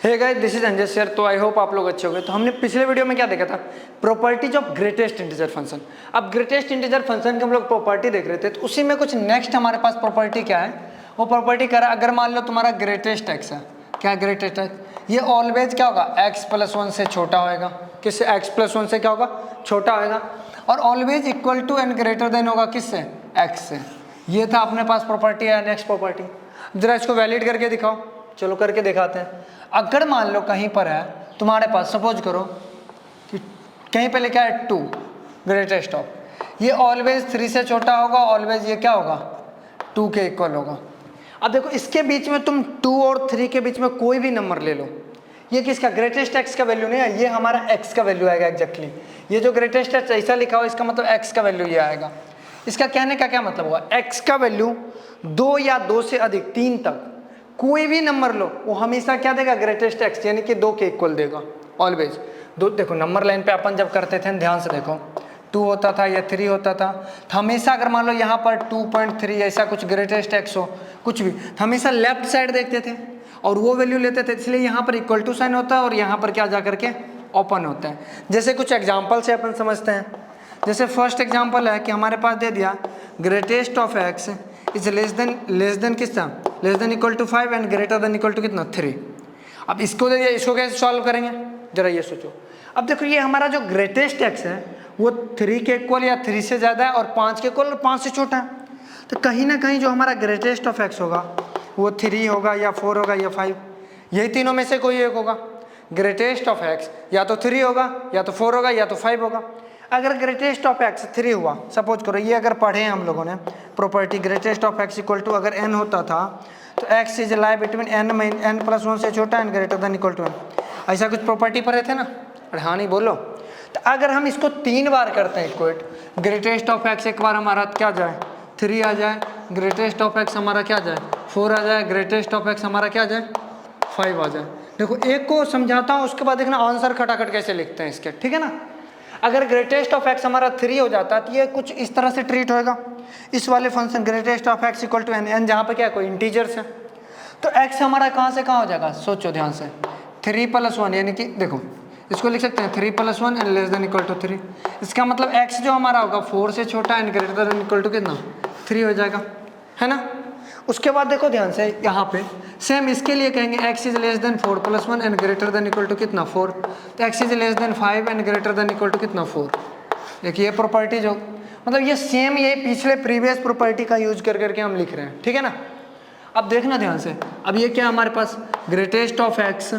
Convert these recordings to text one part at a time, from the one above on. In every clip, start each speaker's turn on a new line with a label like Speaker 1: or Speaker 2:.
Speaker 1: Hey guys, this is Anjay sir. तो I hope आप लोग अच्छे हो गए। तो हमने पिछले वीडियो में क्या देखा था, properties of greatest integer function. अब ग्रेटेस्ट इंटीजर फंक्शन की हम लोग प्रॉपर्टी देख रहे थे, तो उसी में कुछ नेक्स्ट हमारे पास प्रॉपर्टी क्या है, वो प्रॉपर्टी कह रहा है अगर मान लो तुम्हारा ग्रेटेस्ट एक्स है, क्या ग्रेटेस्ट एक्स, ये ऑलवेज क्या होगा, एक्स प्लस वन से छोटा होएगा। किससे? एक्स प्लस वन से क्या होगा, छोटा होएगा। और always equal to and greater than होगा किससे, एक्स से। ये था अपने पास प्रॉपर्टी है। नेक्स्ट प्रॉपर्टी, जरा इसको वैलिड करके दिखाओ। चलो करके दिखाते हैं। अगर मान लो कहीं पर है तुम्हारे पास, सपोज करो कि कहीं पे लिखा है 2 ग्रेटेस्ट ऑफ, ये ऑलवेज 3 से छोटा होगा, ऑलवेज ये क्या होगा, 2 के इक्वल होगा। अब देखो इसके बीच में तुम 2 और 3 के बीच में कोई भी नंबर ले लो, ये किसका, ग्रेटेस्ट एक्स का वैल्यू नहीं है, ये हमारा एक्स का वैल्यू आएगा एग्जैक्टली। ये जो ग्रेटेस्ट एक्स ऐसा लिखा हो, इसका मतलब एक्स का वैल्यू ये आएगा। इसका कहने का क्या मतलब हुआ, एक्स का वैल्यू 2 या 2 से अधिक 3 तक कोई भी नंबर लो, वो हमेशा क्या देगा, ग्रेटेस्ट एक्स यानी कि 2 के इक्वल देगा ऑलवेज। दो देखो नंबर लाइन पे अपन जब करते थे, ध्यान से देखो, 2 होता था या 3 होता था, तो हमेशा अगर मान लो यहाँ पर 2.3 ऐसा कुछ ग्रेटेस्ट एक्स हो कुछ भी, तो हमेशा लेफ्ट साइड देखते थे और वो वैल्यू लेते थे। इसलिए यहाँ पर इक्वल टू साइन होता है और यहाँ पर क्या जा करके ओपन होता है। जैसे कुछ एग्जाम्पल से अपन समझते हैं। जैसे फर्स्ट एग्जाम्पल है कि हमारे पास दे दिया greatest of x is less than कितना, less than equal to 5 and greater than equal to कितना, 3। अब इसको दे दिया, इसको कैसे सॉल्व करेंगे, जरा ये सोचो। अब देखो ये हमारा जो ग्रेटेस्ट एक्स है वो 3 के इक्वल या 3 से ज़्यादा है और 5 के इक्वल और 5 से छोटा है। तो कहीं ना कहीं जो हमारा ग्रेटेस्ट ऑफ एक्स होगा वो 3 होगा या 4 होगा या 5, यही तीनों में से कोई एक होगा। ग्रेटेस्ट ऑफ एक्स या तो 3 होगा या तो 4 होगा या तो 5 होगा। अगर ग्रेटेस्ट ऑफ एक्स 3 हुआ, सपोज करो ये अगर पढ़े हम लोगों ने property greatest of x equal to, अगर n होता था तो x is lie between n plus 1 से छोटा and greater than equal to n, ऐसा कुछ प्रॉपर्टी पढ़े थे ना। अरे हाँ नहीं बोलो। तो अगर हम इसको 3 बार करते हैं इक्वेट, ग्रेटेस्ट ऑफ एक्स एक बार हमारा क्या जाए 3 आ जाए, ग्रेटेस्ट ऑफ एक्स हमारा क्या जाए 4 आ जाए, ग्रेटेस्ट ऑफ एक्स हमारा क्या जाए 5 आ जाए। देखो एक को समझाता हूँ, उसके बाद देखना आंसर खटाखट कैसे लिखते हैं इसके, ठीक है ना। अगर ग्रेटेस्ट ऑफ एक्स हमारा 3 हो जाता है तो ये कुछ इस तरह से ट्रीट होएगा। इस वाले function greatest of x equal to n जहाँ पे क्या कोई इंटीजर्स है, तो x हमारा कहाँ से कहाँ हो जाएगा, सोचो ध्यान से, 3 + 1 यानी कि देखो इसको लिख सकते हैं 3 + 1 and less than equal to 3। इसका मतलब x जो हमारा होगा 4 से छोटा and greater than equal to कितना 3 हो जाएगा, है ना। उसके बाद देखो ध्यान से यहाँ पे सेम इसके लिए कहेंगे x is less than 4 + 1 and greater than equal to कितना 4, तो x is less than 5 and greater than equal to कितना 4। देखिए ये प्रॉपर्टी जो मतलब ये सेम ये पिछले प्रीवियस प्रॉपर्टी का यूज कर करके हम लिख रहे हैं, ठीक है ना। अब देखना ध्यान से, अब ये क्या हमारे पास ग्रेटेस्ट ऑफ x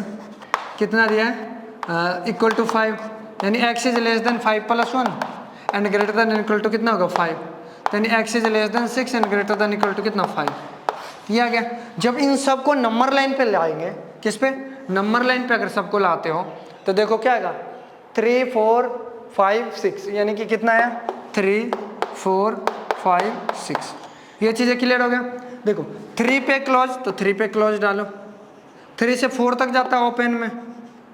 Speaker 1: कितना दिया है इक्वल टू 5, यानी x is less than 5 + 1 and greater than equal to कितना होगा 5, यानी x is less than 6 and greater than equal to कितना 5। ये आ गया। जब इन सबको नंबर लाइन पे लाएंगे, किस पे, नंबर लाइन पे अगर सबको लाते हो तो देखो क्या आएगा 3 4 5 6, यानी कि कितना है 3 4 5 6। ये चीज़ें क्लियर हो गया। देखो 3 पे क्लोज तो 3 पे क्लोज डालो, 3 से 4 तक जाता है ओपन में,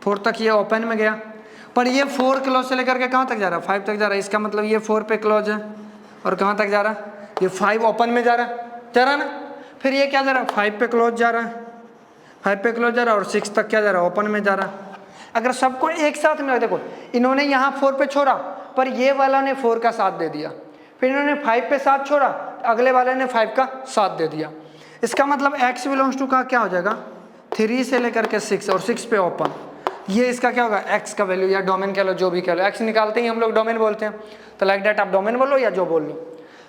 Speaker 1: 4 तक ये ओपन में गया, पर ये 4 क्लोज से लेकर के कहाँ तक जा रहा है 5 तक जा रहा है। इसका मतलब ये 4 पे क्लोज है और कहाँ तक जा रहा है, ये 5 ओपन में जा रहा है ना। फिर ये क्या जा रहा है 5 पे क्लोज जा रहा है, 5 पे क्लोज जा रहा है और 6 तक क्या जा रहा है ओपन में जा रहा है। अगर सबको एक साथ में देखो, इन्होंने यहाँ 4 पे छोड़ा पर ये वाला ने 4 का साथ दे दिया, फिर इन्होंने 5 पे साथ छोड़ा, अगले वाले ने 5 का साथ दे दिया। इसका मतलब x बिलोंग्स टू का क्या हो जाएगा 3 से लेकर के 6 और 6 पे ओपन, ये इसका क्या होगा x का वैल्यू या डोमेन कह लो, जो भी कह लो, x निकालते ही हम लोग डोमेन बोलते हैं, तो लाइक दैट आप डोमेन बोलो या जो बोल लो।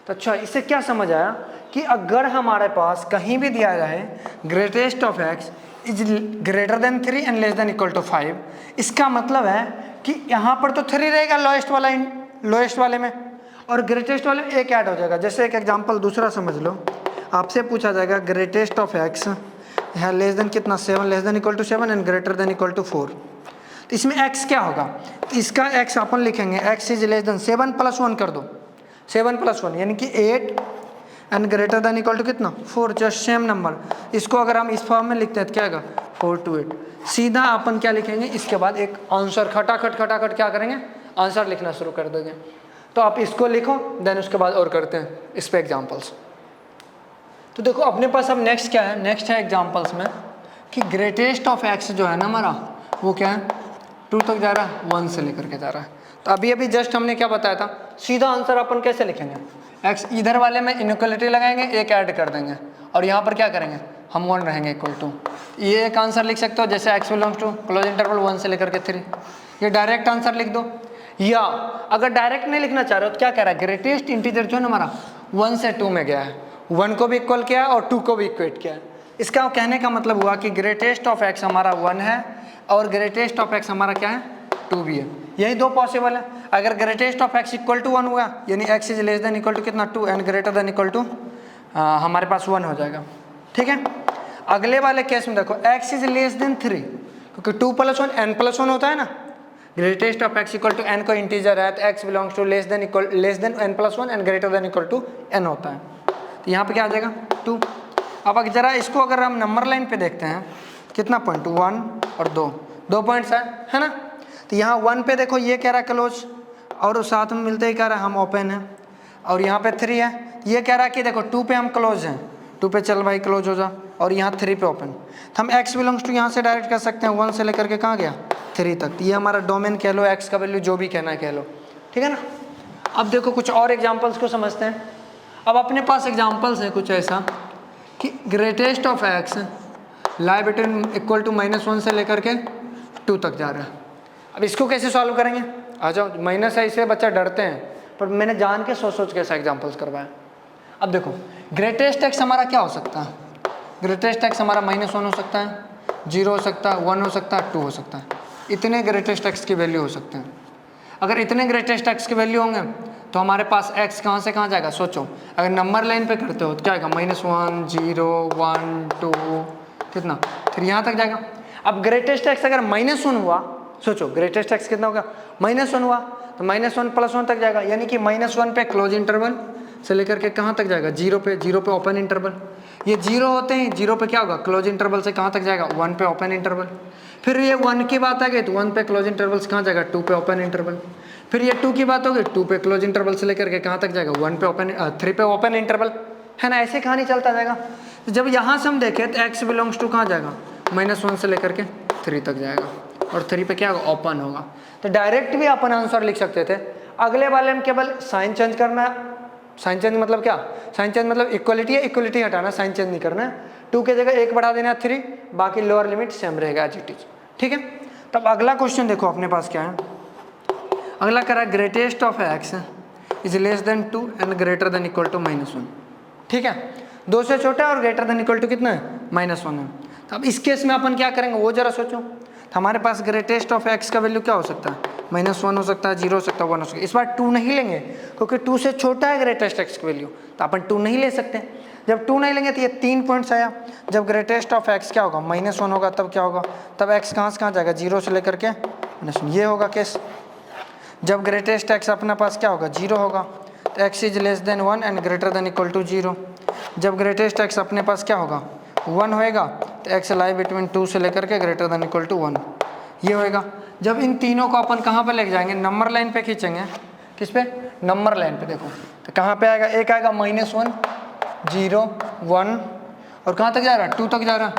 Speaker 1: तो अच्छा इससे क्या समझ आया कि अगर हमारे पास कहीं भी दिया जाए greatest of x is greater than 3 and less than equal to 5, इसका मतलब है कि यहाँ पर तो 3 रहेगा लोएस्ट वाले में और ग्रेटेस्ट वाले में एक ऐड हो जाएगा। जैसे एक एग्जांपल दूसरा समझ लो, आपसे पूछा जाएगा ग्रेटेस्ट ऑफ x है लेस देन कितना 7 less than equal to 7 and greater than equal to 4, तो इसमें x क्या होगा, तो इसका x अपन लिखेंगे x इज लेस देन 7 + 1 कर दो, 7 + 1 यानी कि 8 and greater than equal to कितना 4, जस्ट सेम नंबर। इसको अगर हम इस फॉर्म में लिखते हैं तो क्या आएगा 4 to 8। सीधा अपन क्या लिखेंगे, इसके बाद एक आंसर खटाखट क्या करेंगे, आंसर लिखना शुरू कर देंगे। तो आप इसको लिखो, देन उसके बाद और करते हैं इस पे एग्जाम्पल्स। तो देखो अपने पास अब नेक्स्ट क्या है, नेक्स्ट है एग्जाम्पल्स में कि ग्रेटेस्ट ऑफ एक्स जो है ना हमारा वो क्या है, 2 तक जा रहा है, 1 से लेकर के जा रहा है। तो अभी अभी जस्ट हमने क्या बताया था, सीधा आंसर अपन कैसे लिखेंगे, एक्स इधर वाले में इनइक्वालिटी लगाएंगे, एक ऐड कर देंगे और यहाँ पर क्या करेंगे हम 1 रहेंगे इक्वल टू। ये एक आंसर लिख सकते हो जैसे x belongs to closed interval 1 से लेकर के 3, ये डायरेक्ट आंसर लिख दो। या अगर डायरेक्ट नहीं लिखना चाह रहे हो तो क्या कह रहा है, ग्रेटेस्ट इंटीजर जो है ना हमारा 1 से 2 में गया है, 1 को भी इक्वल किया है और 2 को भी इक्वेट किया है। इसका कहने का मतलब हुआ कि ग्रेटेस्ट ऑफ एक्स हमारा 1 है और ग्रेटेस्ट ऑफ एक्स हमारा क्या है 2 भी है। यही दो पॉसिबल है। अगर greatest of x equal to 1 हुआ यानी x is less than equal to कितना 2 and greater than equal to हमारे पास 1 हो जाएगा। ठीक है, अगले वाले केस में देखो एक्स इज लेस देन 3 क्योंकि 2 + 1 n+1 होता है ना। Greatest of x equal to n को इंटीजर है तो x belongs to less than n+1 and greater than equal to n होता है। तो यहाँ पे क्या आ जाएगा 2। अब जरा इसको अगर हम नंबर लाइन पे देखते हैं कितना पॉइंट 1 और 2 पॉइंट्स है ना। तो यहाँ 1 पे देखो ये कह रहा है क्लोज और साथ में मिलते ही कह रहा है हम ओपन है, और यहाँ पे 3 है, ये कह रहा है कि देखो 2 पे हम क्लोज हैं, 2 पे चल भाई क्लोज हो जा, और यहाँ 3 पे ओपन। तो हम एक्स बिलोंग्स टू यहाँ से डायरेक्ट कर सकते हैं 1 से लेकर के कहाँ गया 3 तक। ये हमारा डोमेन कह लो, एक्स का वैल्यू जो भी कहना है कह लो, ठीक है ना। अब देखो कुछ और एग्जाम्पल्स को समझते हैं। अब अपने पास एग्जाम्पल्स है कुछ ऐसा कि greatest of x lie between equal to -1 से लेकर के 2 तक जा रहा है। अब इसको कैसे सॉल्व करेंगे, आ जाओ। माइनस है इससे बच्चा डरते हैं, पर मैंने जान के सोच के ऐसा एग्जाम्पल्स करवाया। अब देखो ग्रेटेस्ट एक्स हमारा क्या हो सकता है, ग्रेटेस्ट एक्स हमारा -1 हो सकता है, 0 हो सकता है, 1 हो सकता है, 2 हो सकता है। इतने ग्रेटेस्ट एक्स की वैल्यू हो सकते हैं। अगर इतने ग्रेटेस्ट एक्स की वैल्यू होंगे तो हमारे पास एक्स कहाँ से कहाँ जाएगा, सोचो। अगर नंबर लाइन पे करते हो तो क्या आएगा -1 0 1 2 कितना, फिर यहाँ तक जाएगा। अब ग्रेटेस्ट एक्स अगर -1 हुआ, सोचो ग्रेटेस्ट एक्स कितना होगा -1 हुआ तो -1 + 1 तक जाएगा, यानी कि -1 पे क्लोज इंटरवल से लेकर के कहाँ तक जाएगा 0 पे ओपन इंटरवल। ये 0 होते हैं, 0 पे क्या होगा क्लोज इंटरवल से कहाँ तक जाएगा 1 पे ओपन इंटरवल। फिर ये 1 की बात आ गई तो 1 पे क्लोज इंटरवल से कहाँ जाएगा 2 पे ओपन इंटरवल। फिर ये 2 की बात होगी 2 पे क्लोज इंटरवल से लेकर के कहाँ तक जाएगा 3 पे ओपन इंटरवल, है ना। ऐसे कहानी चलता जाएगा। तो जब यहाँ से हम देखें तो एक्स बिलोंग्स टू कहाँ जाएगा -1 से लेकर के 3 तक जाएगा, और 3 पे क्या होगा ओपन होगा। तो डायरेक्ट भी अपन आंसर लिख सकते थे। अगले वाले में केवल साइन चेंज करना है। साइन चेंज मतलब क्या, साइन चेंज मतलब इक्वलिटी है, इक्वलिटी हटाना, साइन चेंज नहीं करना है। 2 की जगह 1 बढ़ा देना है 3, बाकी लोअर लिमिट सेम रहेगा एज इट इज, ठीक है। तब अगला क्वेश्चन देखो अपने पास क्या है। अगला करा greatest of x is less than 2 and greater than equal to -1, ठीक है। 2 से छोटा और ग्रेटर देन इक्वल टू कितना है -1 है। तो अब इस केस में अपन क्या करेंगे वो जरा सोचो। तो हमारे पास ग्रेटेस्ट ऑफ एक्स का वैल्यू क्या हो सकता है -1 हो सकता है, 0 हो सकता है, 1 हो सकता है। इस बार 2 नहीं लेंगे क्योंकि 2 से छोटा है ग्रेटेस्ट एक्स की वैल्यू, तो अपन 2 नहीं ले सकते। जब 2 नहीं लेंगे तो ये 3 पॉइंट्स आया। जब ग्रेटेस्ट ऑफ एक्स क्या होगा -1 होगा तब क्या होगा, तब एक्स कहाँ से कहाँ जाएगा 0 से लेकर के -1, ये होगा केस। जब ग्रेटेस्ट एक्स अपने पास क्या होगा 0 होगा तो x is less than 1 and greater than equal to 0। जब ग्रेटेस्ट एक्स अपने पास क्या होगा 1 होएगा तो एक्स लाई बिटवीन 2 से लेकर के ग्रेटर देन इक्वल टू 1, ये होएगा। जब इन तीनों को अपन कहाँ पे लेके जाएंगे, नंबर लाइन पे खींचेंगे। किस पे, नंबर लाइन पे। देखो तो कहाँ पे आएगा, एक आएगा -1 0 1 और कहाँ तक जा रहा है 2 तक जा रहा है,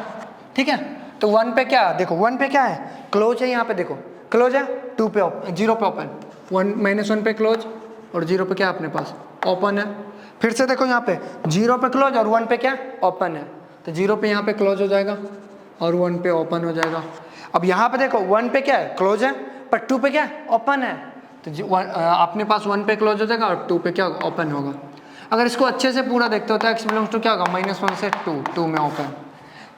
Speaker 1: ठीक है। तो 1 पे क्या, देखो 1 पे क्या है क्लोज है, यहाँ पे देखो क्लोज है, 2 पे 0 पे ओपन, -1 पे क्लोज और 0 पे क्या अपने पास ओपन है। फिर से देखो यहाँ पे 0 पे क्लोज और 1 पे क्या ओपन है, तो 0 पे यहाँ पे क्लोज हो जाएगा और 1 पे ओपन हो जाएगा। अब यहाँ पे देखो 1 पे क्या है क्लोज है पर 2 पे क्या ओपन है, तो अपने पास 1 पे क्लोज हो जाएगा और 2 पे क्या ओपन होगा। अगर इसको अच्छे से पूरा देखते हो तो एक्स बिलोंग्स टू क्या होगा -1 से 2 में ओपन।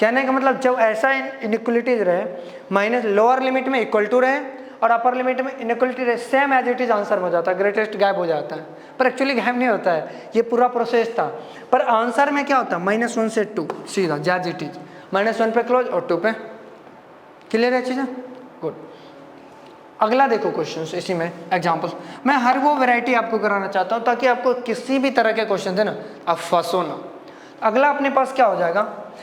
Speaker 1: कहने का मतलब जब ऐसा इनइक्वलिटीज रहे, माइनस लोअर लिमिट में इक्वल टू रहे और अपर लिमिट में इनइक्वलिटी रहे, same as it is answer हो जाता है, ग्रेटेस्ट गायब हो जाता है। पर एक्चुअली गायब नहीं होता है, ये पूरा प्रोसेस था। पर आंसर में क्या होता है -1 से 2 सीधा एज इट इज, -1 पे क्लोज और 2 पे। क्लियर है चीज़ें, गुड। अगला देखो क्वेश्चन, इसी में एग्जाम्पल्स। मैं हर वो वैरायटी आपको कराना चाहता हूँ ताकि आपको किसी भी तरह के क्वेश्चन है ना आप फंसो ना। अगला अपने पास क्या हो जाएगा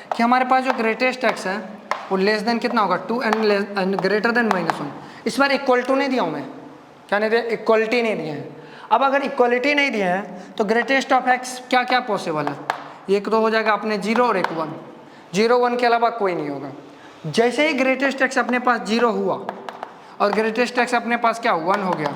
Speaker 1: कि हमारे पास जो ग्रेटेस्ट एक्स है वो लेस देन कितना होगा 2 एंड ग्रेटर देन -1। इस बार इक्वल टू नहीं दिया हूँ मैं, क्या नहीं दिया, इक्वलिटी नहीं दिया है। अब अगर इक्वलिटी नहीं दिया है तो ग्रेटेस्ट ऑफ एक्स क्या क्या पॉसिबल है, एक तो हो जाएगा अपने 0 और एक 1, 0 1 के अलावा कोई नहीं होगा। जैसे ही ग्रेटेस्ट एक्स अपने पास 0 हुआ और ग्रेटेस्ट एक्स अपने पास क्या 1 हो गया,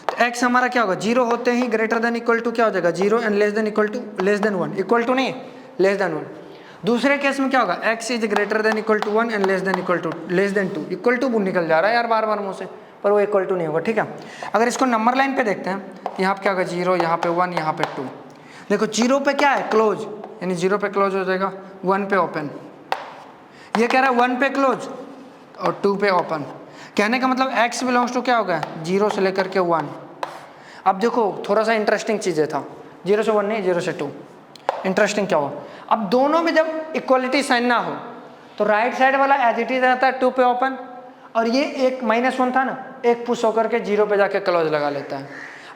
Speaker 1: तो एक्स हमारा क्या होगा 0 होते ही ग्रेटर देन इक्वल टू क्या हो जाएगा 0 and less than equal to less than 1, equal to नहीं लेस देन 1। दूसरे केस में क्या होगा x is greater than equal to 1 and less than equal to less than 2, equal to निकल जा रहा है यार बार बार मुँह से, पर वो इक्वल टू नहीं होगा। ठीक है, अगर इसको नंबर लाइन पे देखते हैं, यहाँ पे क्या होगा 0, यहाँ पे 1, यहाँ पे 2। देखो 0 पे क्या है क्लोज, यानी 0 पे क्लोज हो जाएगा, 1 पे ओपन। ये कह रहा है 1 पे क्लोज और 2 पे ओपन। कहने का मतलब x बिलोंग्स टू क्या होगा 0 से लेकर के 1। अब देखो थोड़ा सा इंटरेस्टिंग चीज़ें था, 0 से 1 नहीं 0 से 2। इंटरेस्टिंग क्या हुआ, अब दोनों में जब इक्वलिटी साइन ना हो तो राइट साइड वाला एज इट इज रहता है 2 पे ओपन, और ये एक -1 था ना, एक पुश होकर के 0 पे जाके क्लोज लगा लेता है।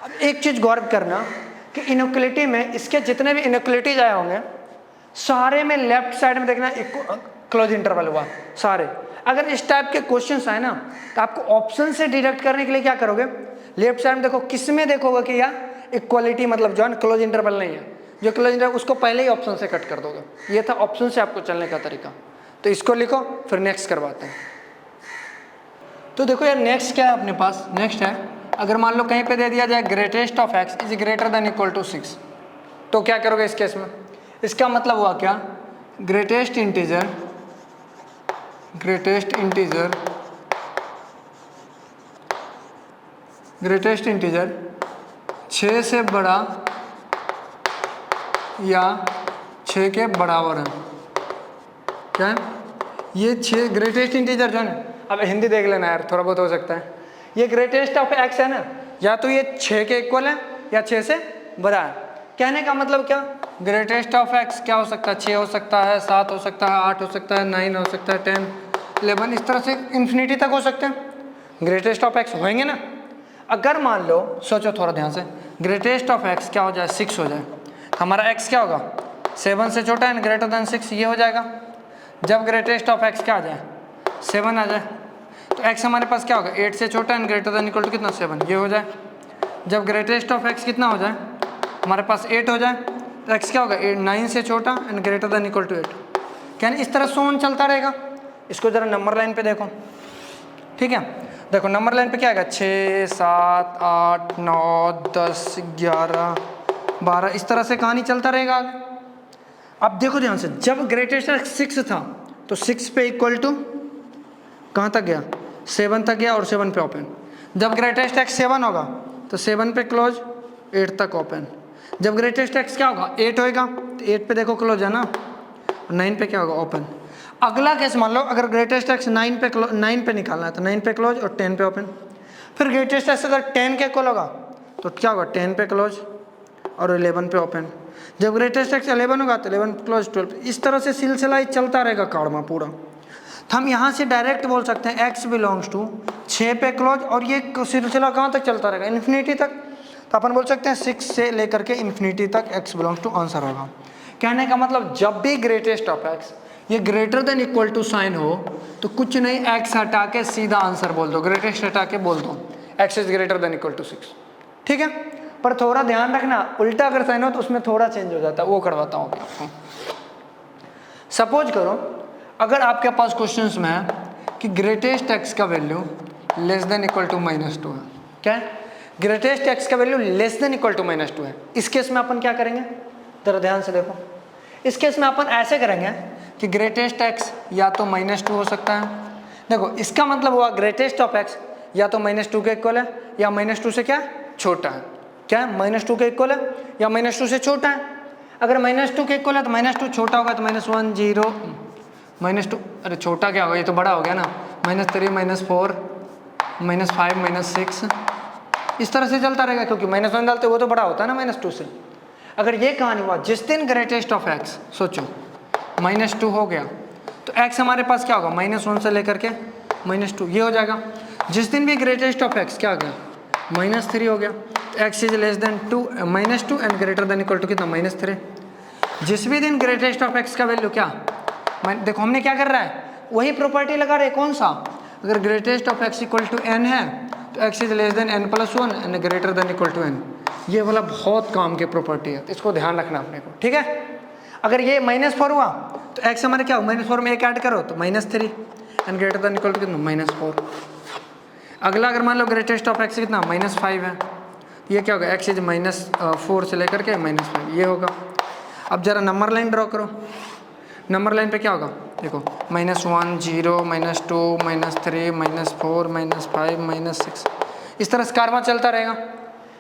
Speaker 1: अब एक चीज़ गौर करना कि इनइक्वलिटी में इसके जितने भी इनइक्वलिटीज आए होंगे सारे में लेफ्ट साइड में देखना क्लोज इंटरवल हुआ सारे। अगर इस टाइप के क्वेश्चंस आए ना तो आपको ऑप्शन से डिडक्ट करने के लिए क्या करोगे, लेफ्ट साइड में देखो किस में देखोगे कि यार इक्वलिटी मतलब जो है क्लोज इंटरवल नहीं है, जो क्लोज इंटरवल उसको पहले ही ऑप्शन से कट कर दोगे। ये था ऑप्शन से आपको चलने का तरीका। तो इसको लिखो फिर नेक्स्ट करवाते हैं। तो देखो यार नेक्स्ट क्या है अपने पास, नेक्स्ट है अगर मान लो कहीं पे दे दिया जाए greatest of x is greater than equal to 6, तो क्या करोगे इस केस में। इसका मतलब हुआ क्या, ग्रेटेस्ट इंटीजर 6 से बड़ा या 6 के बराबर है। क्या है ये 6 ग्रेटेस्ट इंटीजर जो है ना, अब हिंदी देख लेना यार थोड़ा बहुत हो सकता है, ये ग्रेटेस्ट ऑफ एक्स है ना, या तो ये 6 के इक्वल है या 6 से बड़ा है। कहने का मतलब क्या, ग्रेटेस्ट ऑफ एक्स क्या हो सकता है 6 हो सकता है, 7 हो सकता है, 8 हो सकता है, 9 हो सकता है, 10, 11, इस तरह से इन्फिनिटी तक हो सकते हैं ग्रेटेस्ट ऑफ एक्स होंगे ना। अगर मान लो सोचो थोड़ा ध्यान से, ग्रेटेस्ट ऑफ एक्स क्या हो जाए 6 हो जाए, तो हमारा एक्स क्या होगा 7 से छोटा है ग्रेटर देन 6, ये हो जाएगा। जब ग्रेटेस्ट ऑफ एक्स क्या आ जाए 7 आ जाए, तो एक्स हमारे पास क्या होगा 8 से छोटा and greater than equal to कितना 7, ये हो जाए। जब ग्रेटेस्ट ऑफ एक्स कितना हो जाए हमारे पास 8 हो जाए, तो एक्स क्या होगा 9 से छोटा and greater than equal to 8। यानी इस तरह सोन चलता रहेगा। इसको जरा नंबर लाइन पे देखो, ठीक है। देखो नंबर लाइन पे क्या आएगा 6, 7, 8, 9, 10, 11, 12, इस तरह से कहानी चलता रहेगा आगे। अब देखो ध्यान से, जब ग्रेटेस्ट एक्स 6 था तो 6 पे इक्वल टू कहाँ तक गया 7 तक गया और 7 पे ओपन। जब ग्रेटेस्ट एक्स 7 होगा तो 7 पे क्लोज, 8 तक ओपन। जब ग्रेटेस्ट एक्स क्या होगा 8 होएगा तो 8 पे देखो क्लोज है ना, 9 पे क्या होगा ओपन। अगला केस मान लो अगर ग्रेटेस्ट एक्स 9 पे निकालना है तो 9 पे क्लोज और 10 पे ओपन। फिर ग्रेटेस्ट एक्स अगर 10 के इक्वल होगा तो क्या होगा 10 पे क्लोज और 11 पे ओपन। जब ग्रेटेस्ट एक्स 11 होगा तो 11 क्लोज 12। इस तरह से सिलसिला ही चलता रहेगा कार्ड में पूरा। तो हम यहाँ से डायरेक्ट बोल सकते हैं x बिलोंग्स टू 6 पे क्लोज, और ये सिलसिला कहाँ तक चलता रहेगा इन्फिनिटी तक। तो अपन बोल सकते हैं 6 से लेकर के इन्फिनिटी तक x बिलोंग्स टू आंसर होगा। कहने का मतलब जब भी ग्रेटेस्ट ऑफ x ये greater than equal to sign हो तो कुछ नहीं x हटा के सीधा आंसर बोल दो, ग्रेटेस्ट हटा के बोल दो x is greater than equal to 6, ठीक है। पर थोड़ा ध्यान रखना उल्टा अगर साइन हो तो उसमें थोड़ा चेंज हो जाता है, वो करवाता हूँ आपको। सपोज करो अगर आपके पास क्वेश्चंस में है कि ग्रेटेस्ट एक्स का value less than equal to -2 है। क्या है, ग्रेटेस्ट एक्स का value less than equal to -2 है। इस केस में अपन क्या करेंगे जरा ध्यान से देखो। इस केस में अपन ऐसे करेंगे कि ग्रेटेस्ट एक्स या तो -2 हो सकता है। देखो इसका मतलब हुआ ग्रेटेस्ट ऑफ एक्स या तो -2 के इक्वल है या -2 से क्या छोटा है। क्या है, -2 के इक्वल है या -2 से छोटा है। अगर -2 के इक्वल है तो -2 छोटा होगा तो -1, 0, -2, अरे छोटा क्या होगा, ये तो बड़ा हो गया ना, -3, -4, -5, -6, इस तरह से चलता रहेगा क्योंकि -1 डालते वो तो बड़ा होता है ना -2 से। अगर ये कहानी हुआ जिस दिन ग्रेटेस्ट ऑफ एक्स सोचो -2 हो गया तो एक्स हमारे पास क्या होगा -1 से लेकर के -2, ये हो जाएगा। जिस दिन भी ग्रेटेस्ट ऑफ एक्स क्या हो गया -3 हो गया तो x is less than -2 and greater than equal to कितना -3। जिस भी दिन ग्रेटेस्ट ऑफ एक्स का वैल्यू क्या, देखो हमने क्या कर रहा है वही प्रॉपर्टी लगा रहे, कौन सा, अगर greatest of x equal to n है तो x is less than n+1 and greater than equal to n। ये वाला बहुत काम की प्रॉपर्टी है, इसको ध्यान रखना अपने को, ठीक है। अगर ये -4 हुआ तो एक्स हमारे क्या हो -4 में 1 ऐड करो तो -3, and greater than equal to कितना -4। अगला अगर मान लो ग्रेटेस्ट ऑफ एक्स कितना -5 है, ये क्या होगा एक्स इज -4 से लेकर के -5 ये होगा। अब जरा नंबर लाइन ड्रॉ करो, नंबर लाइन पे क्या होगा देखो -1 0 -2 -3 -4 -5 -6 इस तरह स्कारवा चलता रहेगा।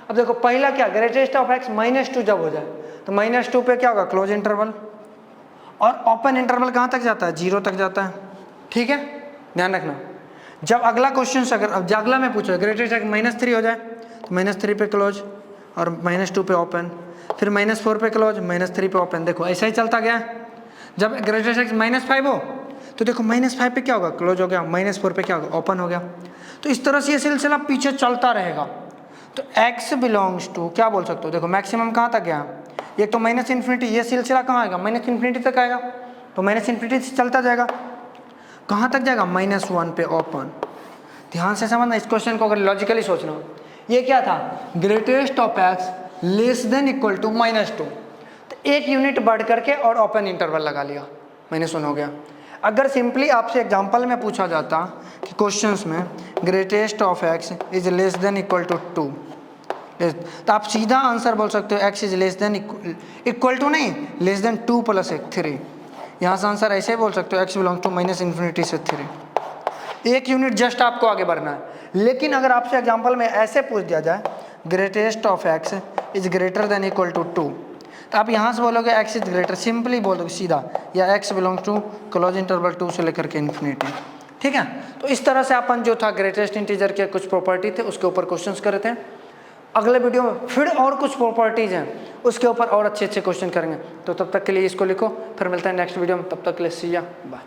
Speaker 1: अब देखो पहला क्या ग्रेटेस्ट ऑफ एक्स -2 जब हो जाए तो -2 पे क्या होगा क्लोज इंटरवल, और ओपन इंटरवल कहाँ तक जाता है 0 तक जाता है, ठीक है ध्यान रखना। जब अगला क्वेश्चन अगर अब अगला मैं पूछा ग्रेटेस्ट एक्स -3 हो जाए तो -3 पे क्लोज और -2 पे ओपन, फिर -4 पे क्लोज -3 पे ओपन, देखो ऐसा ही चलता गया। जब ग्रेटेस्ट एक्स -5 हो तो देखो -5 पे क्या होगा क्लोज हो गया, -4 पे क्या होगा ओपन हो गया। तो इस तरह से ये सिलसिला पीछे चलता रहेगा। तो x बिलोंग्स टू क्या बोल सकते हो देखो मैक्सिमम कहाँ तक गया, एक तो -∞, ये सिलसिला कहाँ आएगा -∞ तक आएगा, तो -∞ से चलता जाएगा कहाँ तक जाएगा -1 पे ओपन। ध्यान से समझना इस क्वेश्चन को, अगर लॉजिकली सोचना हो ये क्या था greatest of x less than equal to -2, तो एक यूनिट बढ़ करके और ओपन इंटरवल लगा लिया -1 हो गया। अगर सिंपली आपसे एग्जांपल में पूछा जाता कि क्वेश्चंस में greatest of x is less than equal to 2, तो आप सीधा आंसर बोल सकते हो x is less than equal to नहीं लेस देन 2 + 1 3। यहाँ से आंसर ऐसे ही बोल सकते हो एक्स बिलोंग टू -∞ से 3, एक यूनिट जस्ट आपको आगे बढ़ना है। लेकिन अगर आपसे एग्जांपल में ऐसे पूछ दिया जाए greatest of x is greater than equal to 2, तो आप यहाँ से बोलोगे एक्स इज ग्रेटर, सिंपली बोलोगे सीधा, या x belongs to closed interval 2 से लेकर के इन्फिनिटी, ठीक है। तो इस तरह से अपन जो था ग्रेटेस्ट इंटीजर के कुछ प्रॉपर्टी थे उसके ऊपर क्वेश्चंस करे थे। अगले वीडियो में फिर और कुछ प्रॉपर्टीज हैं उसके ऊपर और अच्छे अच्छे क्वेश्चन करेंगे। तो तब तक के लिए इसको लिखो, फिर मिलता है नेक्स्ट वीडियो में, तब तक के लिए सी या बाय।